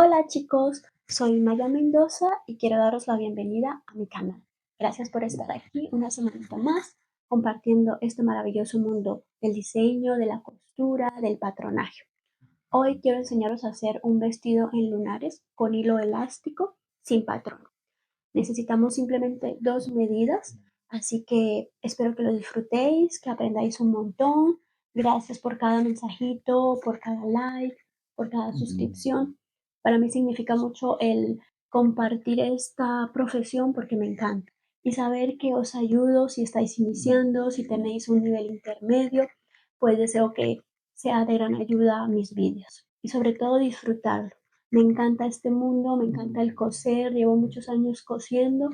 Hola chicos, soy Maya Mendoza y quiero daros la bienvenida a mi canal. Gracias por estar aquí una semanita más compartiendo este maravilloso mundo del diseño, de la costura, del patronaje. Hoy quiero enseñaros a hacer un vestido en lunares con hilo elástico sin patrón. Necesitamos simplemente 2 medidas, así que espero que lo disfrutéis, que aprendáis un montón. Gracias por cada mensajito, por cada like, por cada suscripción. Para mí significa mucho el compartir esta profesión porque me encanta. Y saber que os ayudo si estáis iniciando, si tenéis un nivel intermedio, pues deseo que sea de gran ayuda mis vídeos. Y sobre todo disfrutarlo. Me encanta este mundo, me encanta el coser, llevo muchos años cosiendo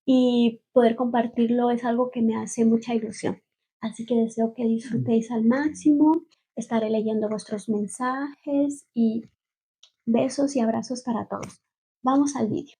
y poder compartirlo es algo que me hace mucha ilusión. Así que deseo que disfrutéis al máximo, estaré leyendo vuestros mensajes y besos y abrazos para todos. Vamos al vídeo.